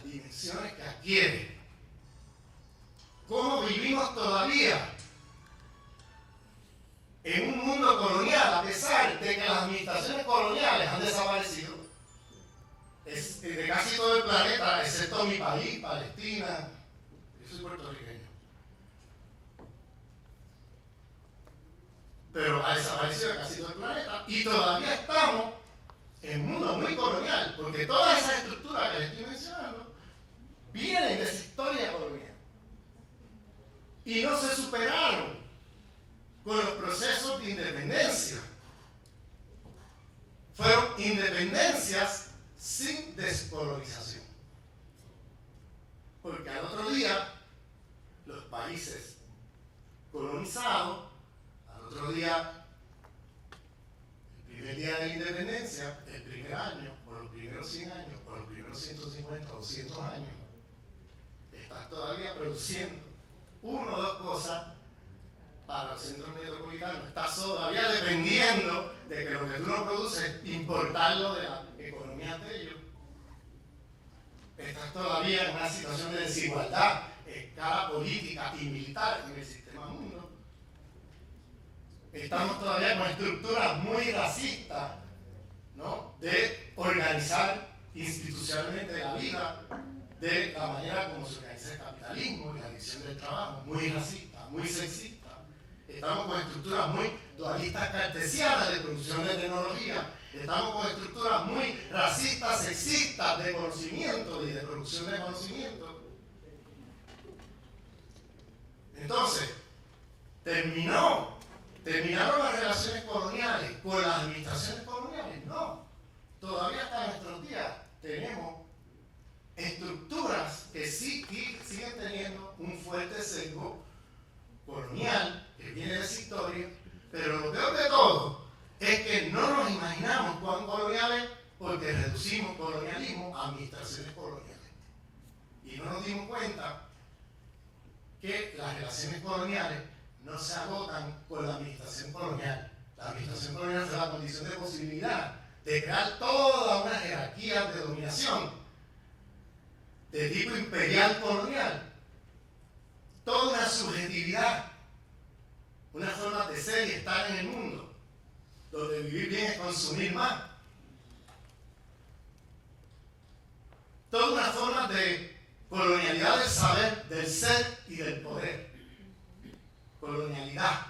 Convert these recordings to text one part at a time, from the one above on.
dimensiones que adquiere, cómo vivimos todavía en un mundo colonial, a pesar de que las administraciones coloniales han desaparecido de casi todo el planeta, excepto mi país, Palestina. Yo soy puertorriqueño. Pero ha desaparecido de casi todo el planeta y todavía estamos en un mundo muy colonial, porque todas esas estructuras que les estoy mencionando vienen de esa historia colonial y no se superaron con los procesos de independencia. Fueron independencias sin descolonización, porque al otro día los países colonizados, al otro día, el primer día de la independencia, el primer año, por los primeros 100 años, por los primeros 150 o 200 años, estás todavía produciendo una o dos cosas para los centros metropolitanos. Estás todavía dependiendo de que lo que tú no produces, importarlo de la economía de ellos. Estás todavía en una situación de desigualdad, escala política y militar en el sistema mundo. Estamos todavía con estructuras muy racistas, ¿no?, de organizar institucionalmente la vida, de la manera como se organiza el capitalismo y la división del trabajo, muy racista, muy sexista. Estamos con estructuras muy dualistas cartesianas de producción de tecnología. Estamos con estructuras muy racistas, sexistas de conocimiento y de producción de conocimiento. Entonces, terminaron las relaciones coloniales con las administraciones coloniales. No, todavía hasta nuestros días tenemos estructuras que sí siguen teniendo un fuerte sesgo colonial que viene de esa historia, pero lo peor de todo es que no nos imaginamos cuán coloniales, porque reducimos colonialismo a administraciones coloniales y no nos dimos cuenta que las relaciones coloniales no se agotan con la administración colonial. La administración colonial fue la condición de posibilidad de crear toda una jerarquía de dominación de tipo imperial colonial, toda una subjetividad, una forma de ser y estar en el mundo, donde vivir bien es consumir más. Toda una forma de colonialidad del saber, del ser y del poder. Colonialidad.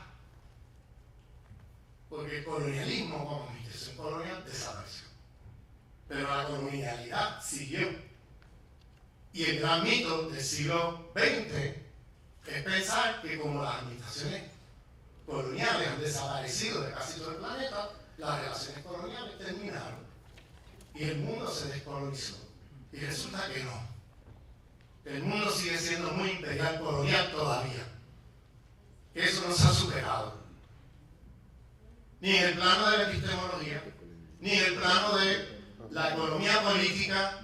Porque el colonialismo como administración colonial desapareció. Pero la colonialidad siguió. Y el gran mito del siglo XX es pensar que como las administraciones coloniales han desaparecido de casi todo el planeta, las relaciones coloniales terminaron y el mundo se descolonizó. Y resulta que no. El mundo sigue siendo muy imperial colonial todavía. Eso no se ha superado. Ni en el plano de la epistemología, ni en el plano de la economía política,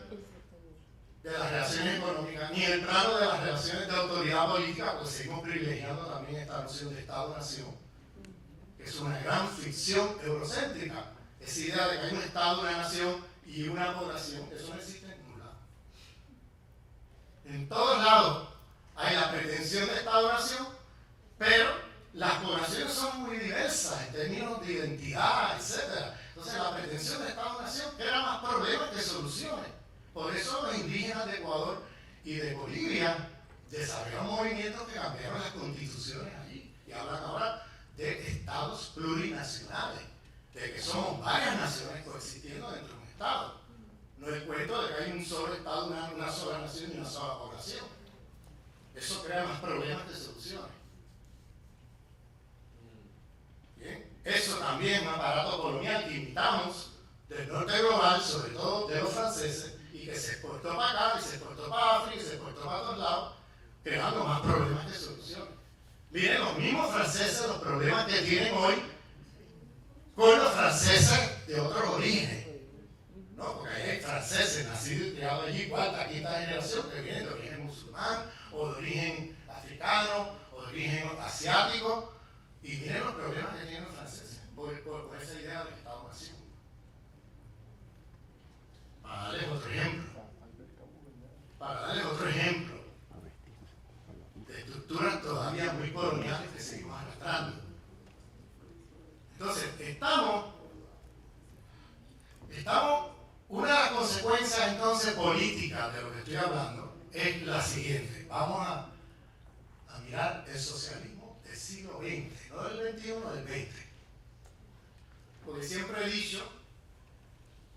de las relaciones económicas, ni en el plano de las relaciones de autoridad política, pues seguimos privilegiando también esta noción de Estado-Nación, que es una gran ficción eurocéntrica. Esa idea de que hay un Estado, una nación y una población, eso no existe en ningún lado. En todos lados hay la pretensión de Estado-Nación, pero las poblaciones son muy diversas en términos de identidad, etc. Entonces la pretensión de Estado-Nación crea más problemas que soluciones. Por eso los indígenas de Ecuador y de Bolivia desarrollaron movimientos que cambiaron las constituciones allí y hablan ahora de estados plurinacionales, de que somos varias naciones coexistiendo dentro de un estado. No es cuento de que hay un solo estado, una sola nación y una sola población. Eso crea más problemas que soluciones. Bien. Eso también es un aparato colonial que imitamos del norte global, sobre todo de los franceses, y que se exportó para acá, y se exportó para África, y se exportó para todos lados, creando más problemas que soluciones. Miren, los mismos franceses, los problemas que tienen hoy con los franceses de otros orígenes, ¿no? Porque hay franceses nacidos y criados allí, cuarta, quinta generación, que vienen de origen musulmán, o de origen africano, o de origen asiático, y miren los problemas que tienen los franceses por esa idea del Estado-Nación. Para darles otro ejemplo. entonces política de lo que estoy hablando es la siguiente. Vamos a mirar el socialismo del siglo XX, no del XXI, del XX. Porque siempre he dicho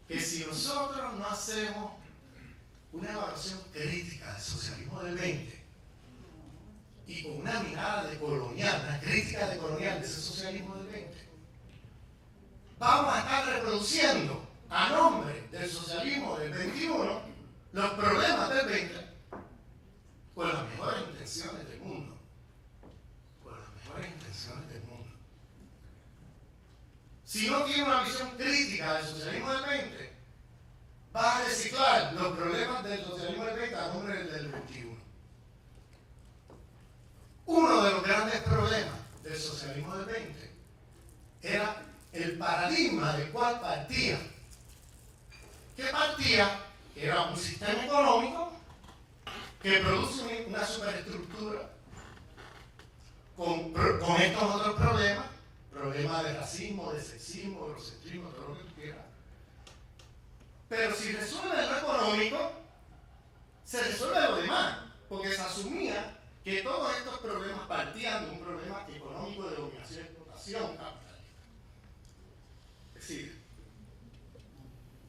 que si nosotros no hacemos una evaluación crítica del socialismo del XX y con una mirada de colonial, una crítica de colonial de ese socialismo del XX, vamos a estar reproduciendo a nombre del socialismo del XXI los problemas del XX con las mejores intenciones del mundo. Con las mejores intenciones del mundo. Si no tiene una visión crítica del socialismo del XX, vas a reciclar los problemas del socialismo del XX a nombre del XXI. Uno de los grandes problemas del socialismo del XX era el paradigma del cual partía. ¿Qué partía? Que era un sistema económico que produce una superestructura con estos otros problemas, problemas de racismo, de sexismo, de eurocentrismo, todo lo que tú quieras. Pero si resuelve lo económico, se resuelve lo demás, porque se asumía que todos estos problemas partían de un problema económico de dominación y explotación capitalista. Es decir,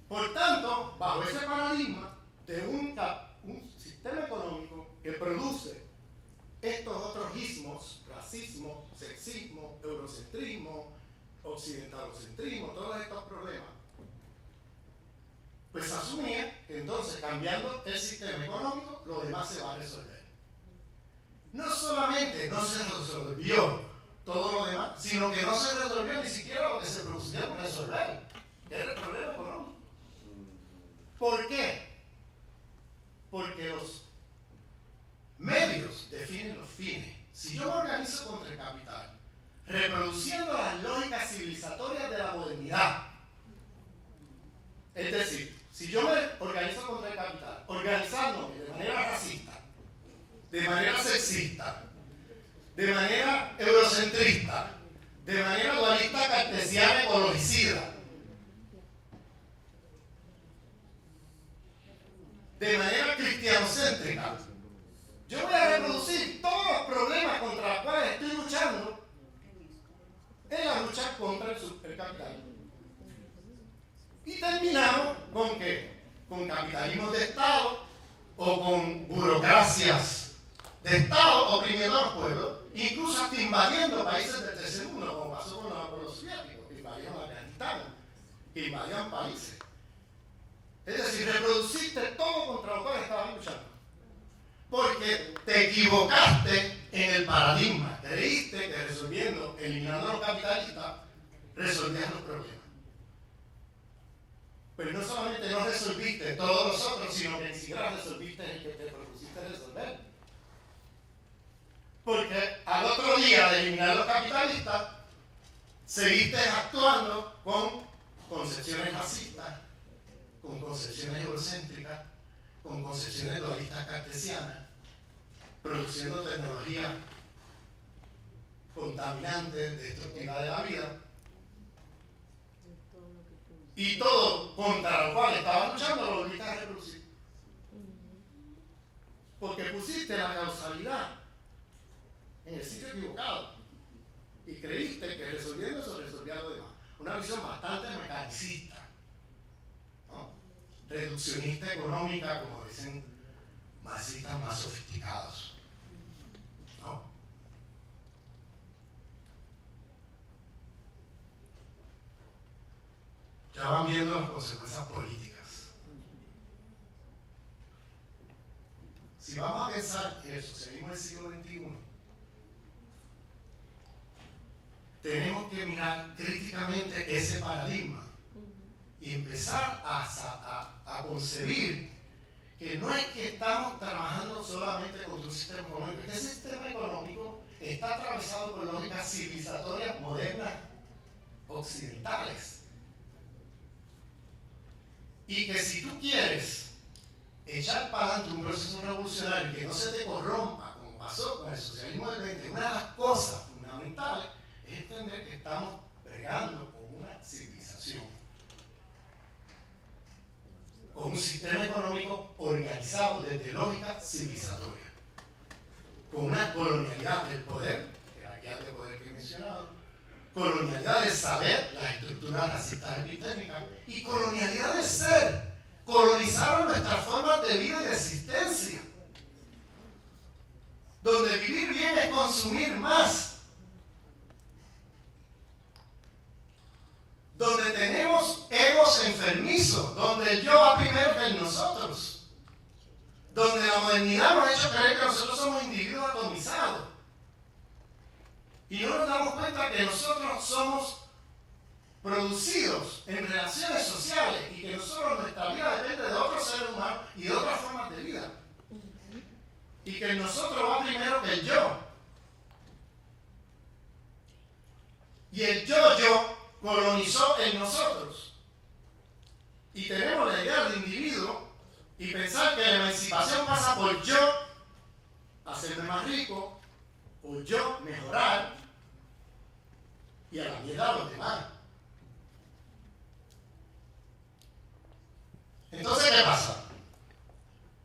por tanto, bajo ese paradigma de un sistema económico que produce estos otros ismos, racismo, sexismo, eurocentrismo, occidentalocentrismo, todos estos problemas, pues se asumía que entonces cambiando el sistema económico, lo demás se va a resolver. No solamente no se resolvió todo lo demás, sino que no se resolvió ni siquiera lo que se producía por resolver, que era el problema económico. ¿Por qué? Porque los medios definen los fines. Si yo me organizo contra el capital, reproduciendo las lógicas civilizatorias de la modernidad, es decir, si yo me organizo contra el capital, organizándome de manera racista, de manera sexista, de manera eurocentrista, de manera dualista, cartesiana, ecologicida, de manera cristianocéntrica, yo voy a reproducir todos los problemas contra los cuales estoy luchando en la lucha contra el capital. Y terminamos ¿con qué? Con capitalismo de Estado o con burocracias de Estado oprimiendo a los pueblos, incluso hasta invadiendo países del tercer mundo, como pasó con los pueblos soviéticos, que invadieron Afganistán, que invadían países. Es decir, reproduciste todo contra lo cual estabas luchando. Porque te equivocaste en el paradigma. Creíste que resolviendo, eliminando a los capitalistas, resolvías los problemas. Pero no solamente no resolviste todos los otros, sino que ni siquiera resolviste el que te propusiste resolver. Porque al otro día de eliminar a los capitalistas, seguiste actuando con concepciones racistas, con concepciones eurocéntricas, con concepciones dualistas cartesianas, produciendo tecnología contaminante, destructiva de la vida, y todo contra lo cual estabas luchando lo volviste a reproducir. Porque pusiste la causalidad en el sitio equivocado y creíste que resolviendo eso resolvía lo demás. Una visión bastante mecanicista, ¿no? Reduccionista económica, como dicen marxistas más sofisticados, ¿no? Ya van viendo las consecuencias políticas. Si vamos a pensar en el socialismo del siglo XXI, tenemos que mirar críticamente ese paradigma y empezar a concebir que no es que estamos trabajando solamente contra un sistema económico. Este sistema económico está atravesado por lógicas civilizatorias modernas occidentales. Y que si tú quieres echar para adelante un proceso revolucionario que no se te corrompa, como pasó con el socialismo del 20, una de las cosas fundamentales es entender que estamos bregando con una civilización, con con un sistema económico organizado desde lógica civilizatoria, con una colonialidad del poder, que era aquella de poder que he mencionado, colonialidad del saber, las estructuras racistas epistémicas, y colonialidad del ser. Colonizaron nuestras formas de vida y de existencia, donde vivir bien es consumir más, donde tenemos egos enfermizos, donde el yo va primero que el nosotros, donde la modernidad nos ha hecho creer que nosotros somos individuos atomizados y no nos damos cuenta que nosotros somos producidos en relaciones sociales y que nosotros, nuestra vida depende de otros seres humanos y de otras formas de vida, y que el nosotros va primero que el yo, y el yo colonizó en nosotros, y tenemos la idea del individuo y pensar que la emancipación pasa por yo hacerme más rico, o yo mejorar y a la mierda a los demás. Entonces, ¿qué pasa?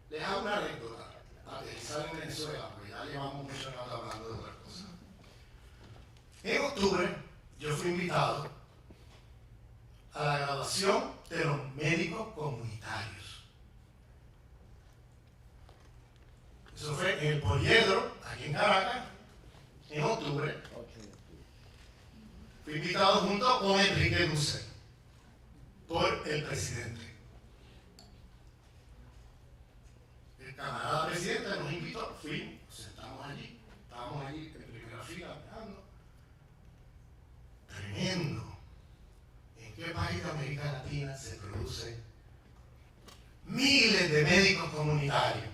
Les hago una anécdota aterrizada en Venezuela, porque ya llevamos mucho rato hablando de otras cosas. En octubre, yo fui invitado a la graduación de los médicos comunitarios. Eso fue en el Poliedro, aquí en Caracas, en octubre. Fui invitado junto con Enrique Duce, por el presidente. El camarada presidente nos invitó, fuimos, nos sentamos allí, estábamos allí en primera fila mirando. Tremendo. ¿En qué país de América Latina se produce miles de médicos comunitarios?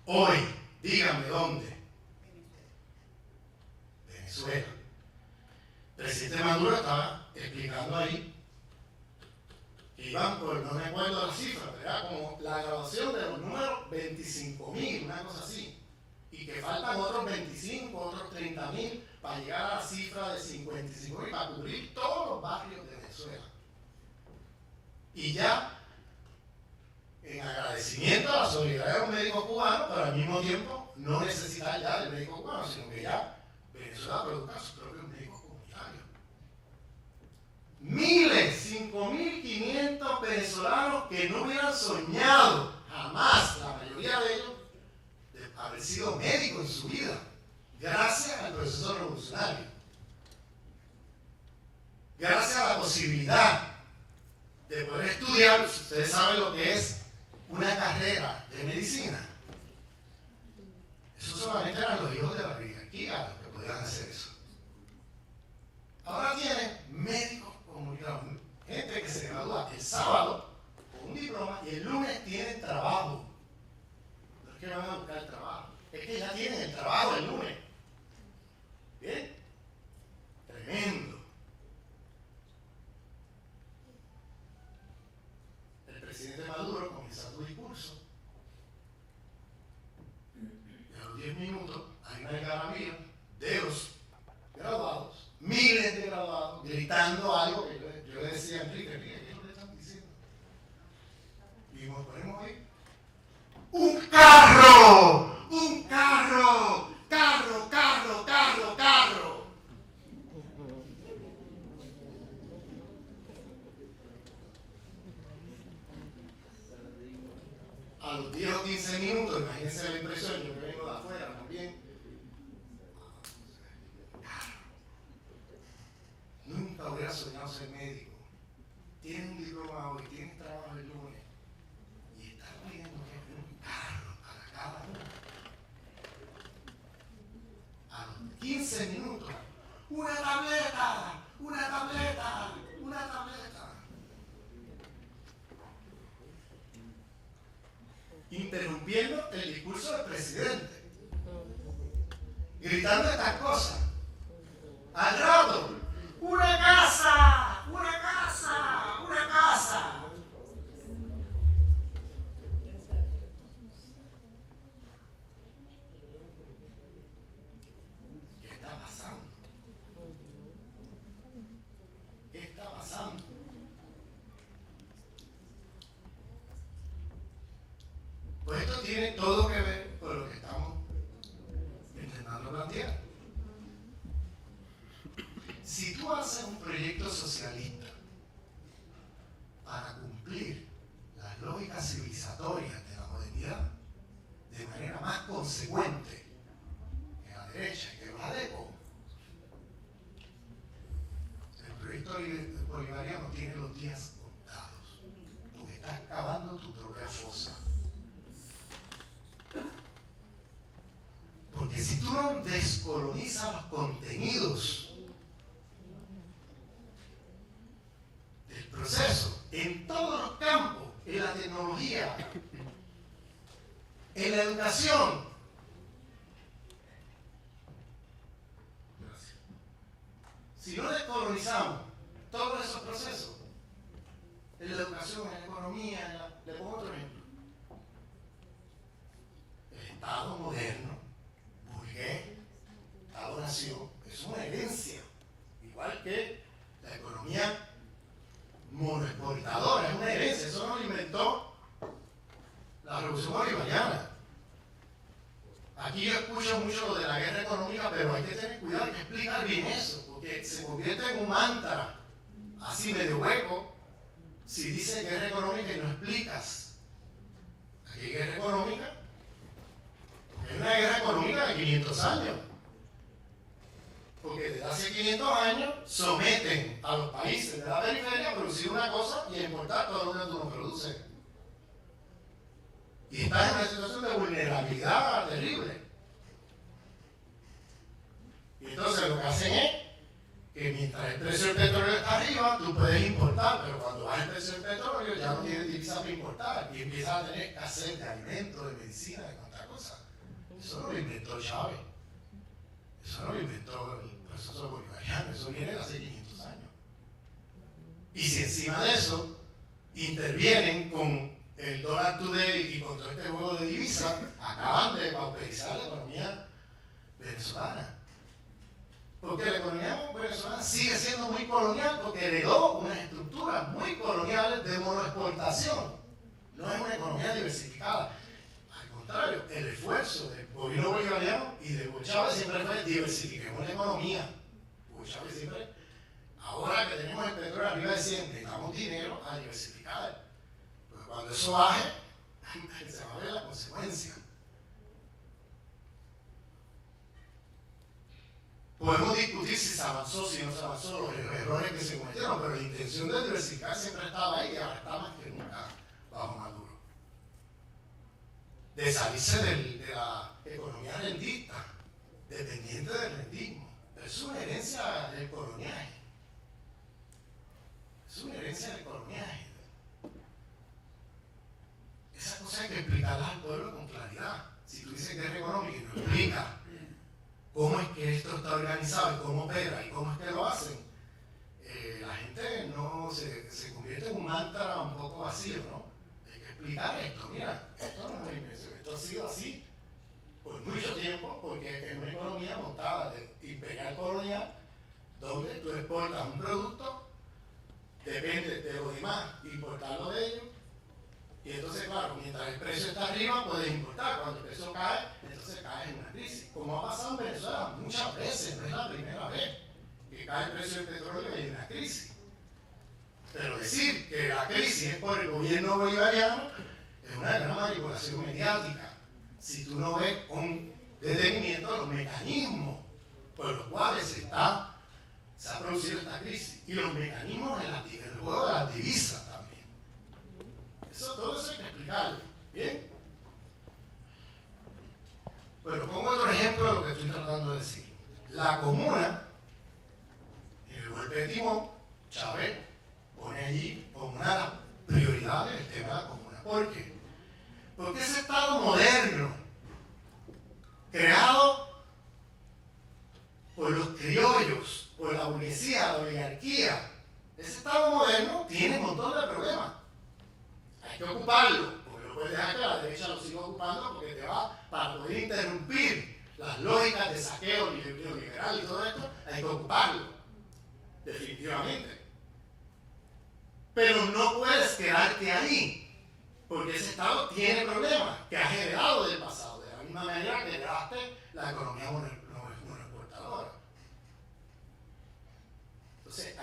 Hoy, díganme dónde. Venezuela. El presidente Maduro estaba explicando ahí que iban por, no me acuerdo la cifra, pero era como la graduación de los números 25.000, una cosa así, y que faltan otros 25, otros 30.000 para llegar a la cifra de 55.000 para cubrir todos los barrios de Venezuela. Y ya, en agradecimiento a la solidaridad de los médicos cubanos, pero al mismo tiempo no necesitar ya del médico cubano, sino que ya Venezuela produzca sus propios médicos comunitarios. Miles, 5.500 venezolanos que no hubieran soñado jamás, la mayoría de ellos, de haber sido médicos en su vida, gracias al proceso revolucionario, gracias a la posibilidad de poder estudiar. Ustedes saben lo que es una carrera de medicina. Eso solamente eran los hijos de la oligarquía los que podían hacer eso. Ahora tienen médicos comunitarios, gente que se gradúa el sábado con un diploma y el lunes tienen trabajo. No es que van a buscar trabajo, es que ya tienen el trabajo el lunes. ¿Bien? Tremendo. El presidente Maduro comienza su discurso y a los 10 minutos hay una algarabía de los graduados, miles de graduados, gritando algo que yo le decía a Enrique, ¿qué es lo que están diciendo? Y nos ponemos ahí. ¡Un carro! ¡Un carro! ¡Carro, carro, carro, carro! A los 10 o 15 minutos, imagínense la impresión, yo que vengo de afuera también. Nunca hubiera soñado ser médico. Tienes un diploma hoy, tienes trabajo el lunes y estás pidiendo que es un carro para cada uno. A los 15 minutos, una tableta, una tableta, una tableta. Interrumpiendo el discurso del presidente, gritando estas cosas. Al rato, una casa, una casa, una casa. ¿Qué está pasando? ¿Qué está pasando? Pues esto tiene todo que ver con lo que estamos intentando plantear. Si tú haces un proyecto socialista para cumplir las lógicas civilizatorias de la modernidad de manera más consecuente que la derecha y que los adeptos, el proyecto bolivariano tiene los días contados, porque estás cavando tu propia fosa. Porque si tú no descolonizas los contenidos del proceso en todos los campos, en la tecnología, en la educación, si no descolonizamos todos esos procesos, en la educación, en la economía, le pongo otro ejemplo. El Estado moderno, burgués, Estado-nación, es una herencia, igual que la economía monoexportadora, es una herencia, eso no lo inventó la revolución bolivariana. Aquí yo escucho mucho lo de la guerra económica, pero hay que tener cuidado, hay que explicar bien eso, porque se convierte en un mantra, así medio hueco, si dices guerra económica y no explicas. Aquí hay guerra económica, es una guerra económica de 500 años. Porque desde hace 500 años someten a los países de la periferia a producir una cosa y a importar todo lo que tú no produces. Y están en una situación de vulnerabilidad terrible. Y entonces lo que hacen es que mientras el precio del petróleo está arriba, tú puedes importar, pero cuando baja el precio del petróleo ya no tienes divisa para importar y empiezas a tener escasez de alimentos, de medicina, de cuantas cosas. Eso no lo inventó Chávez. Eso no lo inventó el proceso bolivariano, eso viene de hace 500 años. Y si encima de eso intervienen con el dólar today y con todo este juego de divisas, acaban de pauperizar la economía venezolana. Porque la economía venezolana sigue siendo muy colonial porque heredó unas estructuras muy coloniales de monoexportación. No es una economía diversificada. Al contrario, el esfuerzo del gobierno bolivariano y de Hugo Chávez siempre fue diversifiquemos la economía. Hugo Chávez siempre, ahora que tenemos el petróleo arriba de 100, necesitamos dinero a diversificar. Porque cuando eso baje, se va a ver la consecuencia. Podemos discutir si se avanzó, si no se avanzó, los errores que se cometieron, pero la intención de diversificar siempre estaba ahí y ahora está más que nunca bajo Maduro. De salirse de la economía rentista, dependiente del rentismo. Es una herencia del coloniaje. Es una herencia del coloniaje. Esa cosa hay que explicarla al pueblo con claridad. Si tú dices guerra económica y no explicas cómo es que esto está organizado y cómo opera y cómo es que lo hacen, la gente no se convierte en un mantra un poco vacío, ¿no? Hay que explicar esto. Mira, esto no es una invención, esto ha sido así por mucho tiempo, porque es una economía montada de imperial colonial, donde tú exportas un producto, depende de los demás, importarlo de ellos, y entonces, claro, mientras el precio está arriba, puedes importar. Cuando el precio cae, entonces caes en una crisis. Como ha pasado en Venezuela muchas veces, no es la primera vez que cae el precio del petróleo y hay una crisis. Pero decir que la crisis es por el gobierno bolivariano es una gran manipulación mediática. Si tú no ves con detenimiento los mecanismos por los cuales se ha producido esta crisis y los mecanismos en el juego de las divisas también. Todo eso hay que explicarlo. ¿Bien? Bueno, pongo otro ejemplo de lo que estoy tratando de decir. La comuna, en el golpe de timón, Chávez pone allí como una de las prioridades el tema de la comuna. ¿Por qué? Porque ese Estado moderno, creado por los criollos, por la burguesía, la oligarquía, ese Estado moderno tiene un montón de problemas. Hay que ocuparlo, porque no puedes dejar que la derecha lo siga ocupando porque te va para poder interrumpir las lógicas de saqueo neoliberal y todo esto, hay que ocuparlo, definitivamente. Pero no puedes quedarte ahí, Porque ese Estado tiene problemas que ha generado del pasado, de la misma manera que heredaste la economía monoexportadora. Entonces, no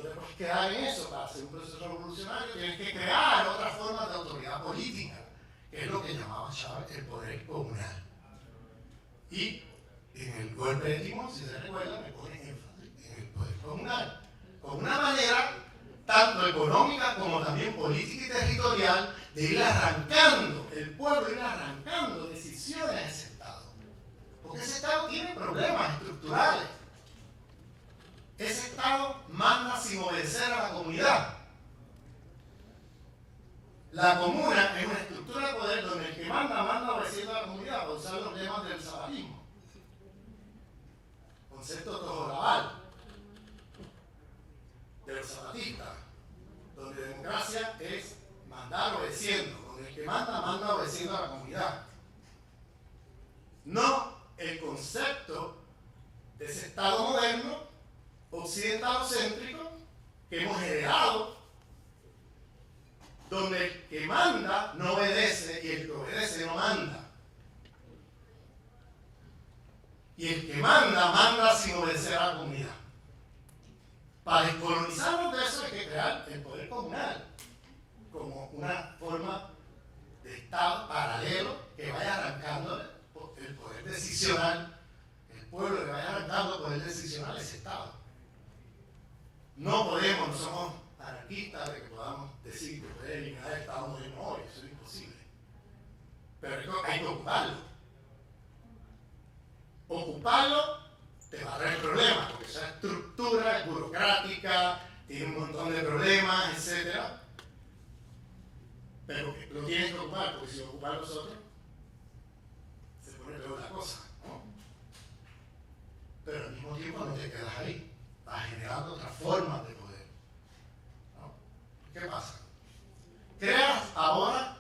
te puedes quedar en eso para hacer un proceso revolucionario, tienes que crear otras formas de autoridad política, que es lo que llamaba Chávez el poder comunal. Y en el golpe de timón, si se recuerda, me pone énfasis en el poder comunal, como una manera tanto económica como también política y territorial de ir arrancando, el pueblo ir arrancando decisiones a ese Estado. Porque ese Estado tiene problemas estructurales. Ese Estado manda sin obedecer a la comunidad. La comuna es una estructura de poder donde el que manda obedeciendo a la comunidad, para usar los temas del zapatismo. Concepto tojolabal de los zapatistas, donde democracia es mandar obedeciendo, donde el que manda obedeciendo a la comunidad. No el concepto de ese Estado moderno, occidentalocéntrico, que hemos heredado, donde el que manda no obedece y el que obedece no manda. Y el que manda sin obedecer a la comunidad. Para descolonizarnos de eso hay que crear el poder comunal como una forma de Estado paralelo que vaya arrancando el poder decisional, el pueblo que vaya arrancando el poder decisional a ese Estado. No somos anarquistas de que podamos decir que puede eliminar el Estado moderno hoy, eso es imposible. Pero hay que ocuparlo. Ocuparlo te va a traer problemas, porque esa estructura es burocrática, tiene un montón de problemas, etc. Pero lo tienes que ocupar, porque si lo ocupan los otros, se pone peor la cosa, ¿no? Pero al mismo tiempo no te quedas ahí, vas generando otras formas de poder, ¿no? ¿Qué pasa? Creas ahora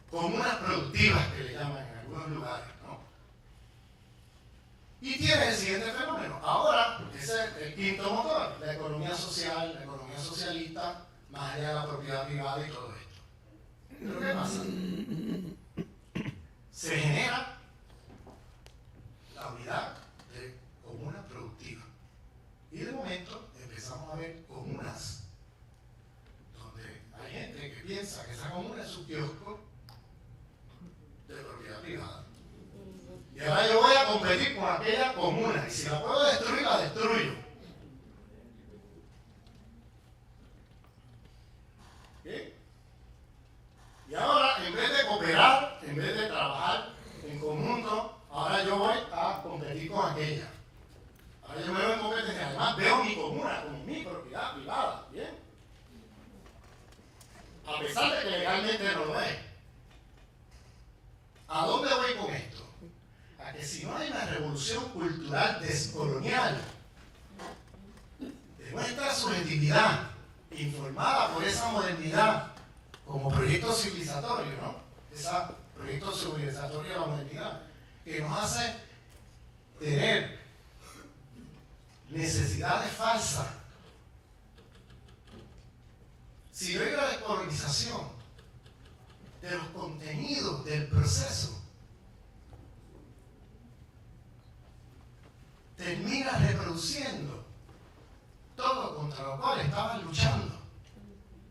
comunas productivas, que le llaman en algunos lugares, ¿no? Y tiene el siguiente fenómeno. Ahora, ese es el quinto motor, la economía social, la economía socialista, más allá de la propiedad privada y todo esto. ¿Pero qué pasa? Se genera la unidad de comuna productiva. Y de momento empezamos a ver comunas donde hay gente que piensa que esa comuna es su kiosco de propiedad privada. Y ahora yo voy a competir con aquella comuna, y si la puedo destruir, la destruyo. ¿Sí? Y ahora, en vez de cooperar, en vez de trabajar en conjunto, ahora yo voy a competir con aquella. Ahora yo me veo en competencia, además veo mi comuna como mi propiedad privada, ¿bien? A pesar de que legalmente no lo es. ¿A dónde voy con esto? A que si no hay una revolución cultural descolonial de nuestra subjetividad, informada por esa modernidad como proyecto civilizatorio, ¿no? Ese proyecto civilizatorio de la modernidad, que nos hace tener necesidades falsas. Si no hay una descolonización de los contenidos del proceso, terminas reproduciendo todo contra lo cual estabas luchando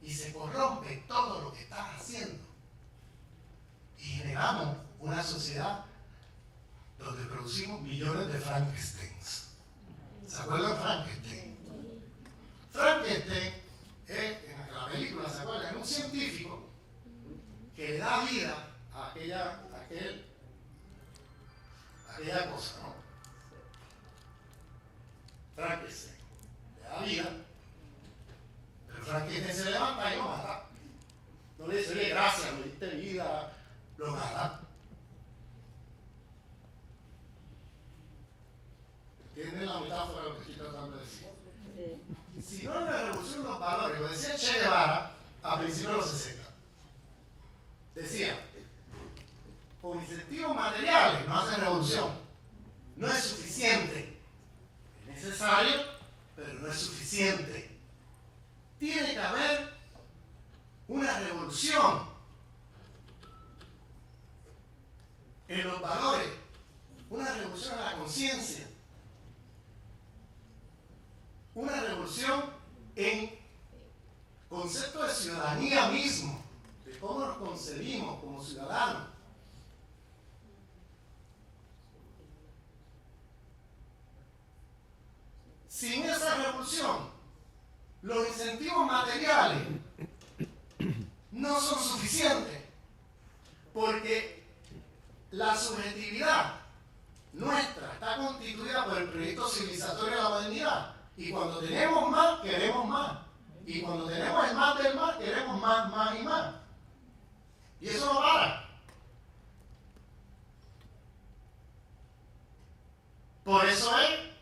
y se corrompe todo lo que estás haciendo y generamos una sociedad donde producimos millones de Frankensteins. ¿Se acuerdan de Frankenstein? Frankenstein es, en la película, ¿se acuerdan? Es un científico que le da vida a aquella cosa, ¿no? Frankenstein le da vida, pero Frankenstein se levanta y lo mata. No le dice, oye, gracias, me diste vida, lo mata. ¿Entienden la metáfora de lo que estoy tratando de decir? Si no hay una revolución de los valores, lo decía Che Guevara a principios de los 60. Decía, con incentivos materiales no hacen revolución. No es suficiente. Es necesario, pero no es suficiente. Tiene que haber una revolución en los valores, una revolución en la conciencia, una revolución en concepto de ciudadanía mismo, de cómo nos concebimos como ciudadanos. Sin esa revolución, los incentivos materiales no son suficientes, porque la subjetividad nuestra está constituida por el proyecto civilizatorio de la modernidad. Y cuando tenemos más, queremos más. Y cuando tenemos el más del más, queremos más, más y más. Y eso no para. Por eso es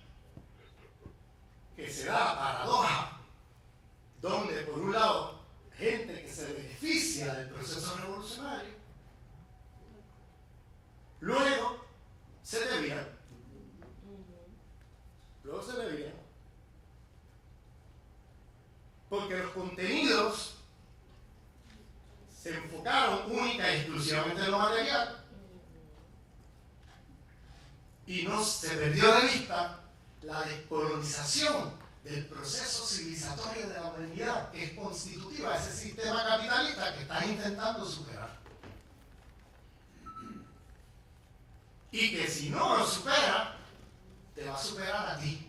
que se da la paradoja, donde por un lado, gente que se beneficia del proceso revolucionario, luego se desvían. Luego se desvían. Porque los contenidos se enfocaron única y exclusivamente en lo material y no se perdió de vista la descolonización del proceso civilizatorio de la modernidad, que es constitutiva de ese sistema capitalista que estás intentando superar. Y que si no lo supera, te va a superar a ti.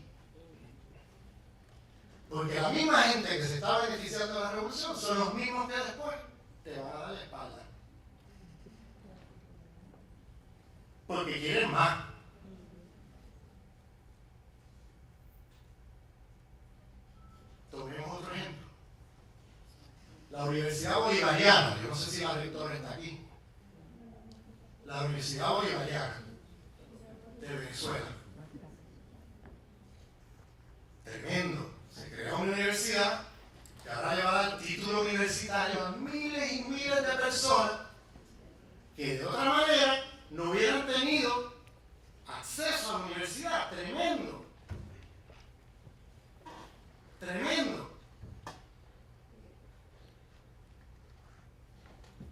Porque la misma gente que se está beneficiando de la revolución son los mismos que después te van a dar la espalda. Porque quieren más. Tomemos otro ejemplo. La Universidad Bolivariana, yo no sé si la rectora está aquí. La Universidad Bolivariana de Venezuela. Tremendo. Se creó una universidad que ahora le va a dar título universitario a miles y miles de personas que de otra manera no hubieran tenido acceso a la universidad. Tremendo. Tremendo.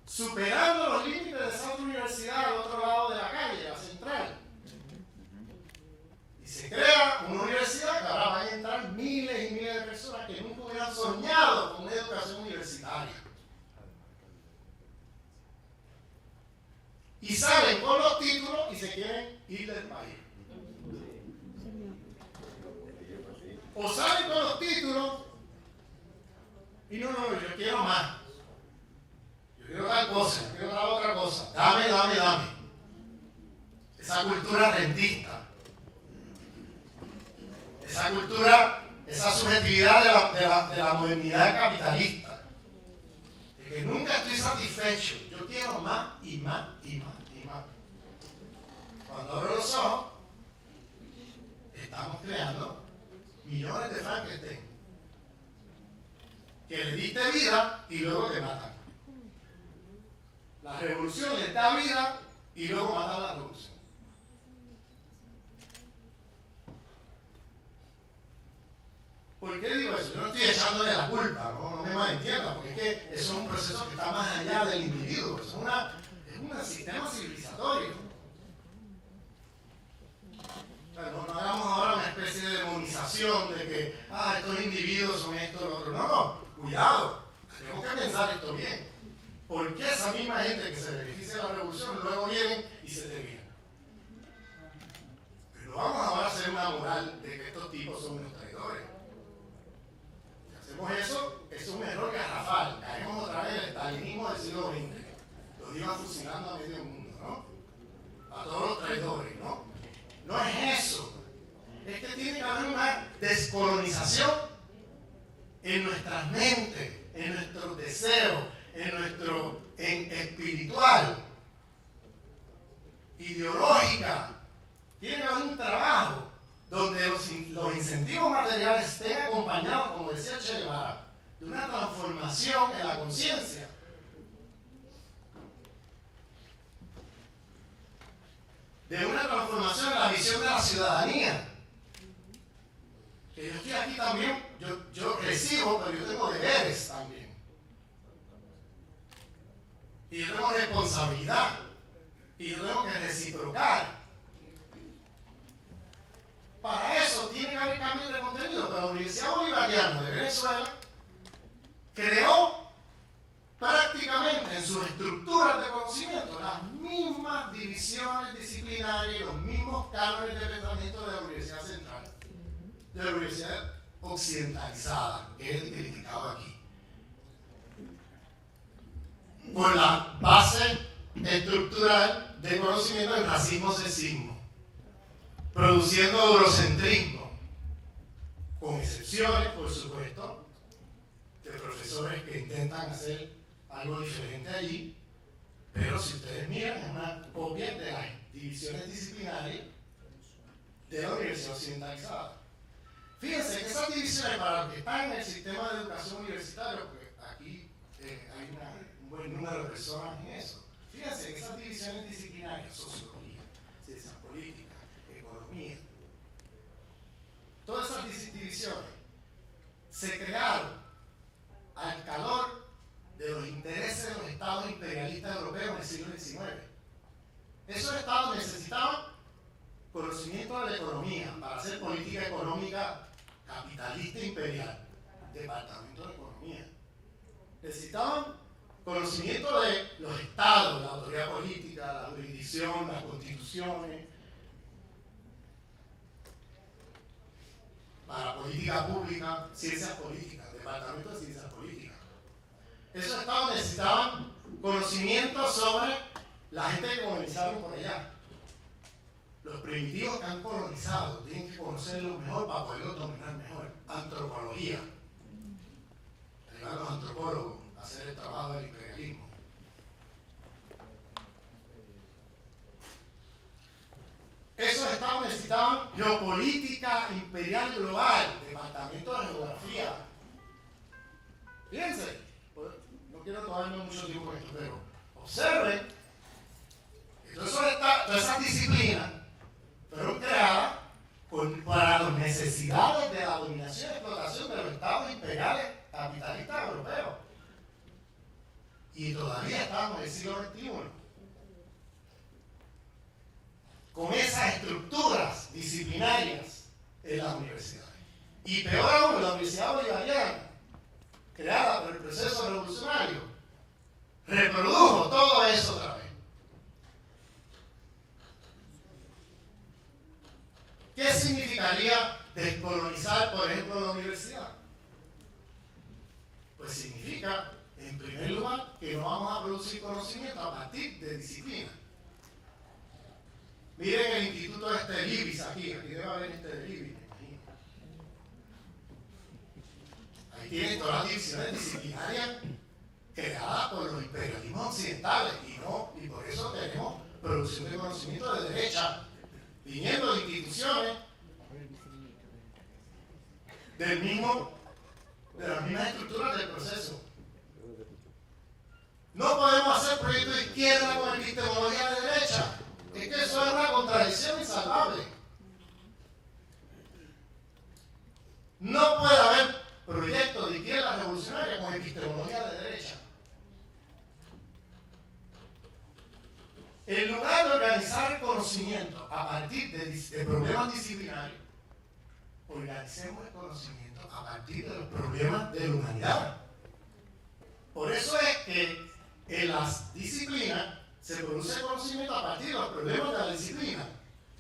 Superando los límites de esa otra universidad al otro lado de la calle, la central. Y se crea una universidad que ahora van a entrar miles y miles de personas que nunca hubieran soñado con una educación universitaria. Y salen con los títulos y se quieren ir del país. O salen con los títulos y no, yo quiero más. Yo quiero tal cosa, yo quiero tal otra cosa. Dame. Esa cultura rentista. Esa cultura, esa subjetividad de la modernidad capitalista. De que nunca estoy satisfecho. Yo quiero más y más y más y más. Cuando abro los ojos, estamos creando millones de Frankenstein que le diste vida y luego te matan. La revolución les da vida y luego matan la revolución. ¿Por qué digo eso? Yo no estoy echándole la culpa, no me malentiendan, porque es que eso es un proceso que está más allá del individuo, es un sistema civilizatorio. No hagamos ahora una especie de demonización de que estos individuos son esto o lo otro. No, cuidado, tenemos que pensar esto bien. ¿Por qué esa misma gente que se beneficia de la revolución luego vienen y se desvían? Pero vamos ahora a hacer una moral de que estos tipos son unos traidores. Si hacemos eso, es un error garrafal. Caemos otra vez en el estalinismo del siglo XX. Los iban fusilando a medio mundo, ¿no? A todos los traidores, ¿no? No es eso. Es que tiene que haber una descolonización en nuestras mentes, en nuestros deseos, en espiritual, ideológica. Tiene que haber un trabajo donde los incentivos materiales estén acompañados, como decía Che Guevara, de una transformación en la conciencia. De una transformación en la visión de la ciudadanía. Que yo estoy aquí también, yo recibo, pero yo tengo deberes también. Y yo tengo responsabilidad. Y yo tengo que reciprocar. Para eso tiene que haber cambios de contenido. Pero la Universidad Bolivariana de Venezuela creó prácticamente en sus estructuras de conocimiento las mismas divisiones disciplinarias, los mismos cánones de pensamiento de la Universidad Central, de la Universidad Occidentalizada, que es el criticado aquí. Por la base estructural de conocimiento del racismo-sexismo, produciendo eurocentrismo, con excepciones, por supuesto, de profesores que intentan hacer algo diferente allí, pero si ustedes miran, es una copia de las divisiones disciplinarias de la Universidad Occidentalizada. Fíjense que esas divisiones, para los que están en el sistema de educación universitario, porque aquí hay un buen número de personas en eso, fíjense que esas divisiones disciplinarias, sociología, ciencias políticas, economía, todas esas divisiones se crearon al calor de los intereses de los estados imperialistas europeos en el siglo XIX. Esos estados necesitaban conocimiento de la economía para hacer política económica capitalista imperial, departamento de economía. Necesitaban conocimiento de los estados, la autoridad política, la jurisdicción, las constituciones, para política pública, ciencias políticas, departamento de ciencias políticas. Esos estados necesitaban conocimiento sobre la gente que colonizaron por allá. Los primitivos que han colonizado tienen que conocerlo mejor para poderlos dominar mejor. Antropología. Ayudar a los antropólogos a hacer el trabajo del imperialismo. Esos estados necesitaban geopolítica imperial global, departamento de geografía. Fíjense, no quiero tomarme mucho tiempo con esto, pero observen que todas esas disciplinas fueron creadas para las necesidades de la dominación y explotación de los estados imperiales capitalistas europeos. Y todavía estamos en el siglo XXI. Con esas estructuras disciplinarias en las universidades. Y peor aún, la Universidad Bolivariana, creada por el proceso revolucionario, reprodujo todo eso otra vez. ¿Qué significaría descolonizar, por ejemplo, la universidad? Pues significa, en primer lugar, que no vamos a producir conocimiento a partir de disciplina. Miren el instituto de Libis aquí debe haber Libis, me imagino. Ahí tienen todas las divisiones disciplinarias creadas por los imperialismos occidentales y por eso tenemos producción de conocimiento de derecha viniendo de instituciones de las mismas estructuras del proceso. No podemos hacer proyectos de izquierda con epistemología de derecha. Es que eso es una contradicción insalvable. No puede haber proyectos de izquierda revolucionaria con epistemología de derecha. En lugar de organizar el conocimiento a partir de problemas disciplinarios, organicemos el conocimiento a partir de los problemas de la humanidad. Por eso es que en las disciplinas se produce conocimiento a partir de los problemas de la disciplina.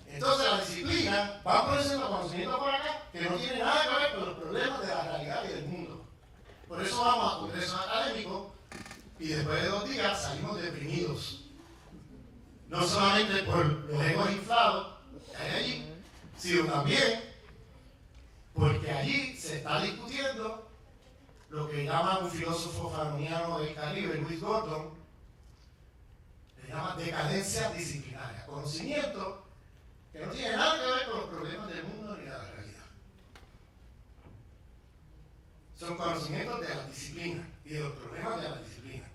Entonces la disciplina va produciendo conocimiento por acá que no tiene nada que ver con los problemas de la realidad y del mundo. Por eso vamos a congresos académicos y después de 2 días salimos deprimidos. No solamente por los egos inflados que hay allí, sino también porque allí se está discutiendo lo que llama un filósofo fanoniano del Caribe, Luis Gordon, le llama decadencia disciplinaria, conocimiento que no tiene nada que ver con los problemas del mundo ni de la realidad. Son conocimientos de la disciplina y de los problemas de la disciplina.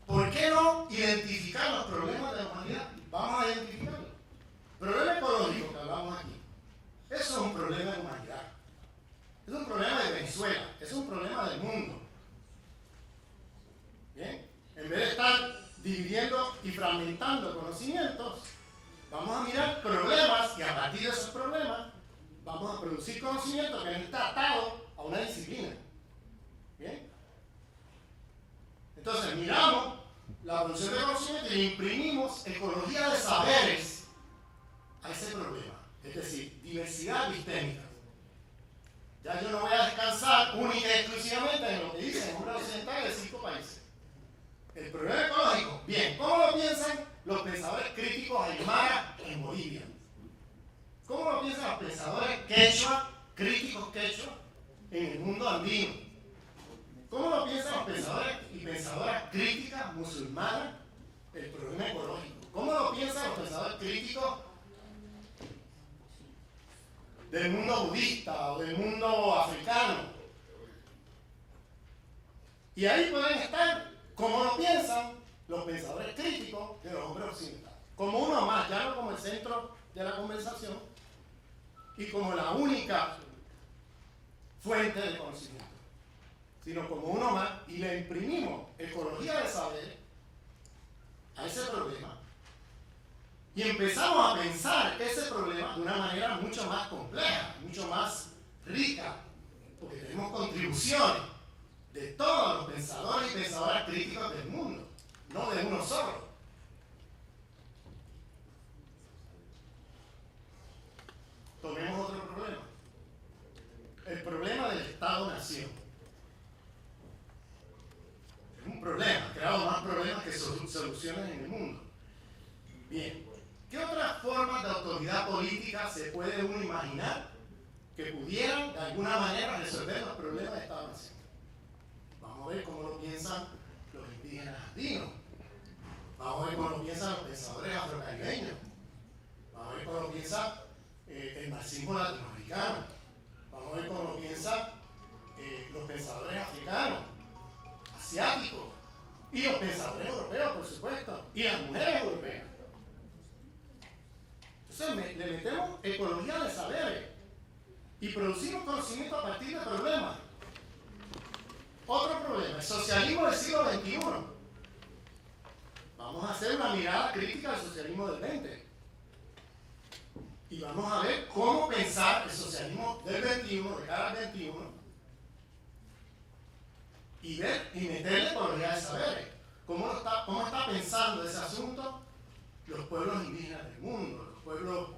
¿Por qué no identificar los problemas de la humanidad? Vamos a identificarlos. Problema ecológico que hablamos aquí. Eso es un problema de humanidad. Es un problema de Venezuela. Es un problema del mundo. ¿Bien? En vez de estar y fragmentando conocimientos, vamos a mirar problemas y a partir de esos problemas vamos a producir conocimiento que no está atado a una disciplina. ¿Bien? Entonces miramos la producción de conocimiento y imprimimos ecología de saberes a ese problema, es decir, diversidad epistémica. Ya yo no voy a descansar única y exclusivamente en lo que dicen en Hombre Occidental de 5 países. El problema ecológico, bien, ¿cómo lo piensan los pensadores críticos aymara en Bolivia? ¿Cómo lo piensan los pensadores quechua, críticos quechua, en el mundo andino? ¿Cómo lo piensan los pensadores y pensadoras críticas musulmanas del problema ecológico? ¿Cómo lo piensan los pensadores críticos del mundo budista o del mundo africano? Y ahí pueden estar, como lo piensan los pensadores críticos de los hombres occidentales. Como uno más, ya no como el centro de la conversación y como la única fuente de conocimiento, sino como uno más, y le imprimimos ecología de saber a ese problema y empezamos a pensar ese problema de una manera mucho más compleja, mucho más rica, porque tenemos contribuciones de todos los pensadores y pensadoras críticos del mundo, no de uno solo. Tomemos otro problema, el problema del Estado-Nación. Es un problema, ha creado más problemas que soluciones en el mundo. Bien, ¿qué otras formas de autoridad política se puede uno imaginar que pudieran de alguna manera resolver los problemas de Estado-Nación? Vamos a ver cómo lo piensan los indígenas andinos. Vamos a ver cómo lo piensan los pensadores afrocaribeños. Vamos a ver cómo lo piensa el marxismo latinoamericano. Vamos a ver cómo lo piensan los pensadores africanos, asiáticos, y los pensadores europeos, por supuesto, y las mujeres europeas. Entonces le metemos ecología de saberes y producimos conocimiento a partir de problemas. Otro problema, el socialismo del siglo XXI. Vamos a hacer una mirada crítica al socialismo del XX. Y vamos a ver cómo pensar el socialismo del 21, de cara al 21, y ver y meterle ecología de saberes. ¿Cómo está pensando ese asunto los pueblos indígenas del mundo, los pueblos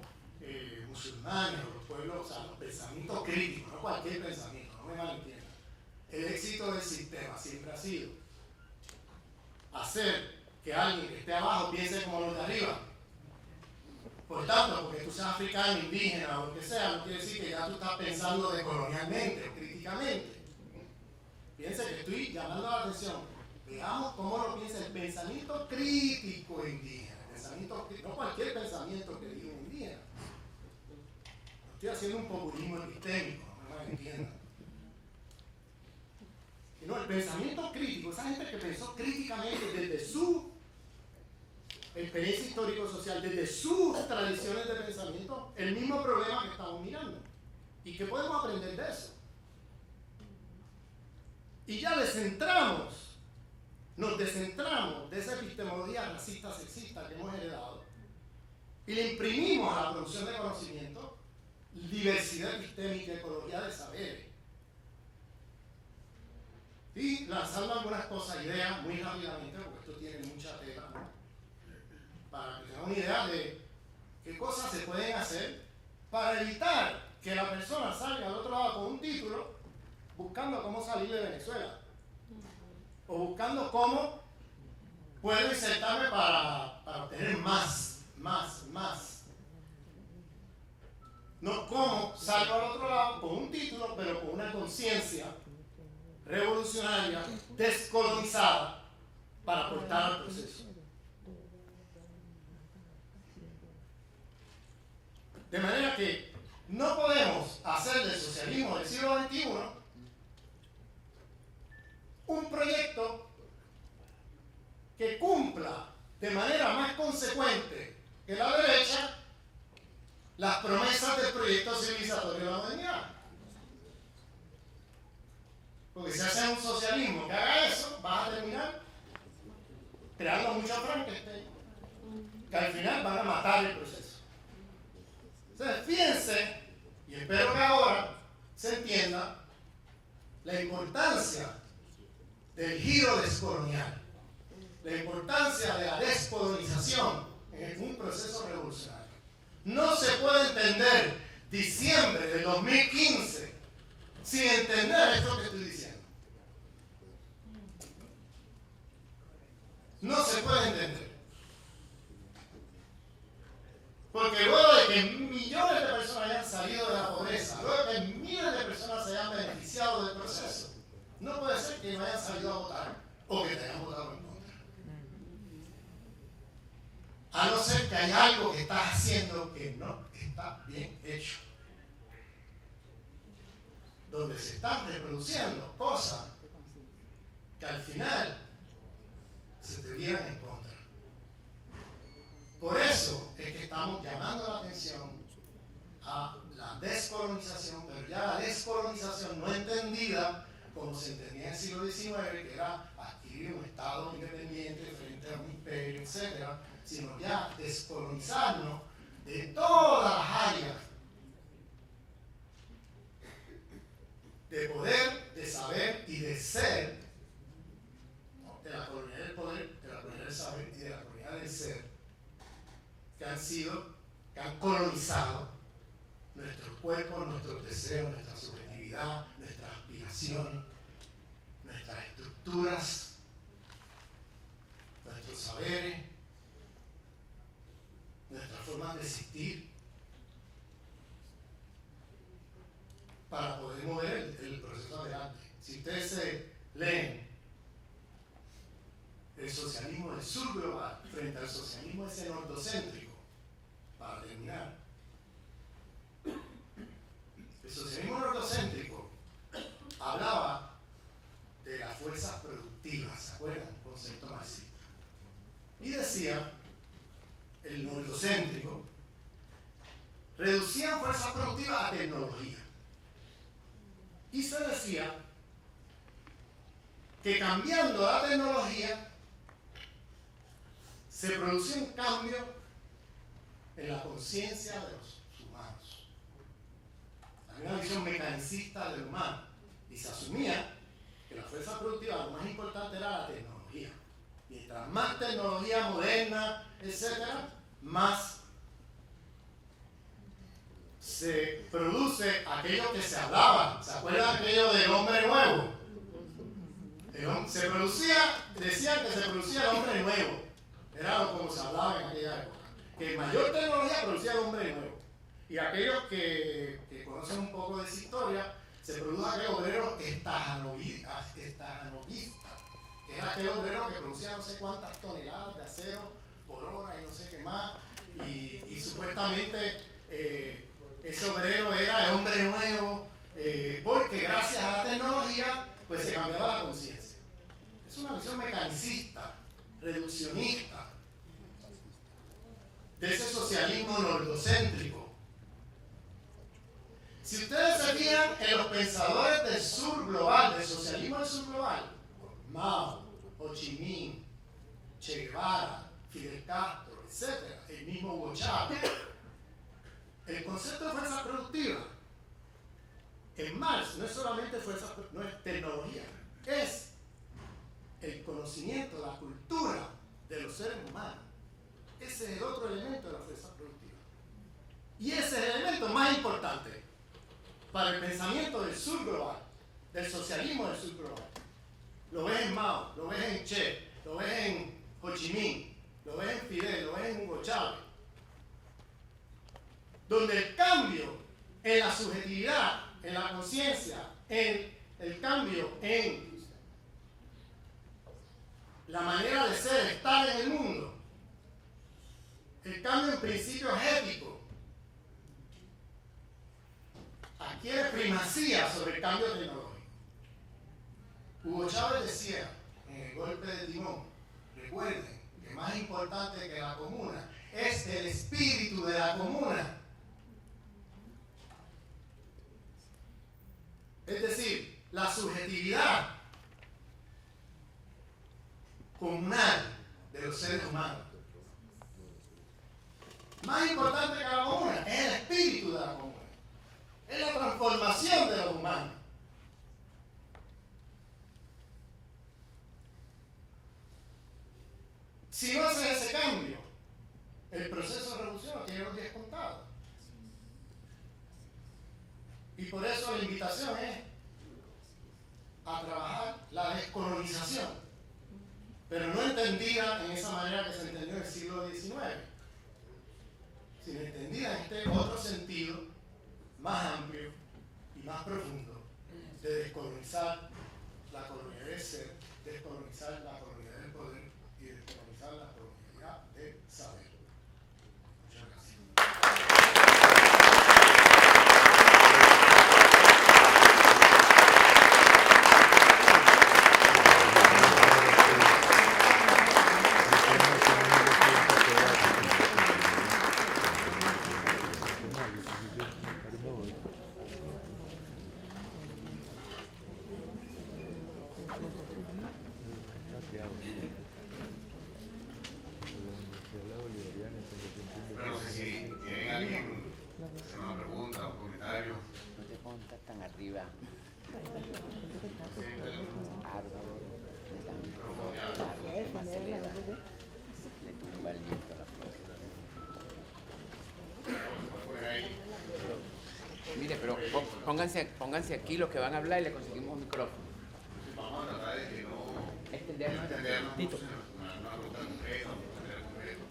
musulmanes, los pueblos, o sea, los pensamientos críticos, no cualquier pensamiento, no me malentiendan. El éxito del sistema siempre ha sido hacer que alguien que esté abajo piense como los de arriba. Por tanto, porque tú seas africano, indígena o lo que sea, no quiere decir que ya tú estás pensando decolonialmente, críticamente. Piensa que estoy llamando la atención. Veamos cómo lo piensa el pensamiento crítico indígena. No cualquier pensamiento que diga un indígena. No estoy haciendo un populismo epistémico, no me entiendan. Sino el pensamiento crítico, esa gente que pensó críticamente desde su experiencia histórico-social, desde sus tradiciones de pensamiento, el mismo problema que estamos mirando. ¿Y qué podemos aprender de eso? Y ya nos descentramos de esa epistemología racista, sexista que hemos heredado y le imprimimos a la producción de conocimiento diversidad epistémica, ecología de saberes. Y lanzando algunas cosas, ideas muy rápidamente, porque esto tiene mucha tela, ¿no? Para que tengan una idea de qué cosas se pueden hacer para evitar que la persona salga al otro lado con un título buscando cómo salir de Venezuela o buscando cómo puedo insertarme para obtener más. No cómo salgo al otro lado con un título, pero con una conciencia revolucionaria, descolonizada, para aportar al proceso. De manera que no podemos hacer del socialismo del siglo XXI un proyecto que cumpla de manera más consecuente que la derecha las promesas del proyecto civilizatorio de la humanidad. Porque si haces un socialismo que haga eso, vas a terminar creando mucho Frankenstein. que al final van a matar el proceso. Entonces, fíjense, y espero que ahora se entienda la importancia del giro descolonial, la importancia de la descolonización en un proceso revolucionario. No se puede entender diciembre del 2015 sin entender esto que estoy diciendo. No se puede entender. Porque luego de que millones de personas hayan salido de la pobreza, luego de que miles de personas se hayan beneficiado del proceso, no puede ser que no hayan salido a votar o que te hayan votado en contra. A no ser que hay algo que estás haciendo que no está bien hecho. Donde se están reproduciendo cosas que al final se te vieran en contra. Por eso es que estamos llamando la atención a la descolonización, pero ya la descolonización no entendida como se entendía en el siglo XIX, que era adquirir un Estado independiente frente a un imperio, etc., sino ya descolonizarnos de todas las áreas de poder, de saber y de ser, ¿no?, de la colonia del poder, de la colonia del saber y de la colonia del ser, que han colonizado nuestros cuerpos, nuestros deseos, nuestra subjetividad, nuestras aspiraciones, nuestras estructuras, nuestros saberes, nuestras formas de existir, para poder mover el proceso adelante. Si ustedes se leen el socialismo del sur global frente al socialismo ese nordocéntrico, para terminar, el socialismo nordocéntrico hablaba de las fuerzas productivas, ¿se acuerdan? Un concepto marxista. Y decía, el nordocéntrico, reducían fuerzas productivas a tecnología. Y se decía que cambiando la tecnología se producía un cambio en la conciencia de los humanos. Había una visión mecanicista del humano y se asumía que la fuerza productiva lo más importante era la tecnología. Mientras más tecnología moderna, etcétera, más se produce aquello que se hablaba. ¿Se acuerdan aquello del hombre nuevo? Se producía, decían que se producía el hombre nuevo. Era como se hablaba en aquella época. Que mayor tecnología producía el hombre nuevo. Y aquellos que conocen un poco de esa historia, se produjo aquel obrero estajanovista, que era aquel obrero que producía no sé cuántas toneladas de acero por hora y no sé qué más. Y supuestamente ese obrero era el hombre nuevo, porque gracias a la tecnología pues se cambiaba la conciencia. Es una visión mecanicista, reduccionista, de ese socialismo nordocéntrico. Si ustedes se fijan en los pensadores del sur global, del socialismo del sur global, Mao, Ho Chi Minh, Che Guevara, Fidel Castro, etc., el mismo Hugo Chávez, el concepto de fuerza productiva en Marx no es solamente fuerza, no es tecnología, es el conocimiento, la cultura de los seres humanos. Ese es el otro elemento de la fuerza productiva. Y ese es el elemento más importante para el pensamiento del sur global, del socialismo del sur global. Lo ves en Mao, lo ves en Che, lo ves en Ho Chi Minh, lo ves en Fidel, lo ves en Hugo Chávez. Donde el cambio en la subjetividad, en la conciencia, en el cambio en la manera de ser, estar en el mundo, el cambio en principios éticos, adquiere primacía sobre el cambio tecnológico. Hugo Chávez decía en el golpe de timón, recuerden que más importante que la comuna es el espíritu de la comuna. Es decir, la subjetividad comunal de los seres humanos. más importante que la comuna es el espíritu de la comuna, es la transformación de los humanos. Si no hace ese cambio, el proceso de revolución tiene los días contados. Y por eso la invitación es a trabajar la descolonización, pero no entendida en esa manera que se entendió en el siglo XIX, sino entendida en este otro sentido más amplio y más profundo de descolonizar la colonialidad del ser, descolonizar la colonialidad del poder y descolonizar la colonialidad del saber. Muchas gracias. Pero no sé si tienen alguien hacer una pregunta o un comentario. No te pongas tan arriba. Le tumba el viento a la flor. Mire, pero pónganse aquí los que van a hablar y le conseguimos un micrófono. Vamos a tratar de que no Extendernos. entendernos mucho una pregunta concreta, un comentario concreto,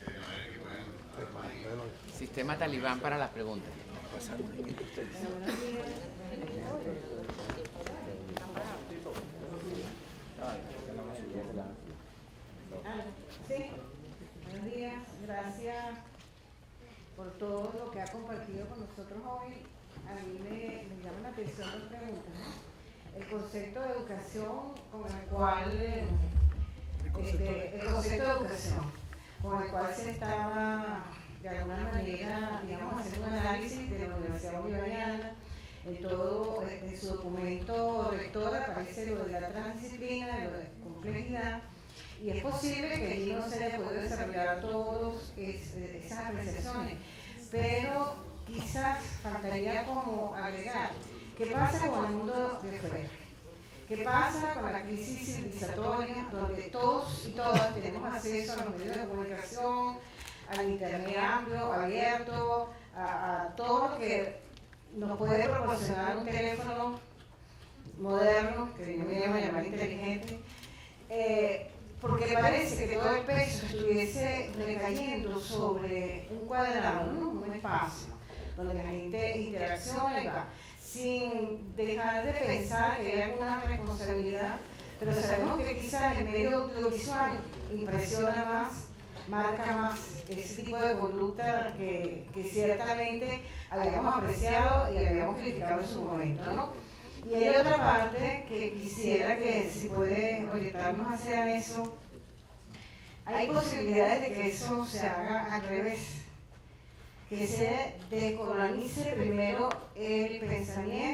de manera que puedan. Sistema talibán para las preguntas. Sí, buenos días, gracias por todo lo que ha compartido con nosotros hoy. A mí me llama la atención dos preguntas, ¿no? El concepto de educación con el cual se estaba de alguna manera, digamos, haciendo un análisis de la Universidad Bolivariana. En su documento rector aparece lo de la transdisciplina, de lo de complejidad, y es posible que allí no se haya podido desarrollar todas esas apreciaciones, pero quizás faltaría como agregar qué pasa con el mundo de fuera, qué pasa con la crisis civilizatoria, donde todos y todas tenemos acceso a los medios de comunicación, al internet amplio, abierto, a todo lo que nos puede proporcionar un teléfono moderno, que yo me llamo llamar inteligente, porque parece que todo el peso estuviese recayendo sobre un cuadrado, ¿no? Un espacio, donde la gente interacciona y va, sin dejar de pensar que hay alguna responsabilidad, pero sabemos que quizás el medio audiovisual impresiona más, marca más ese tipo de conducta que ciertamente habíamos apreciado y habíamos criticado en su momento, ¿no? Y hay otra parte que quisiera que si puede orientarnos hacia eso. Hay posibilidades de que eso se haga al revés, que se descolonice primero el pensamiento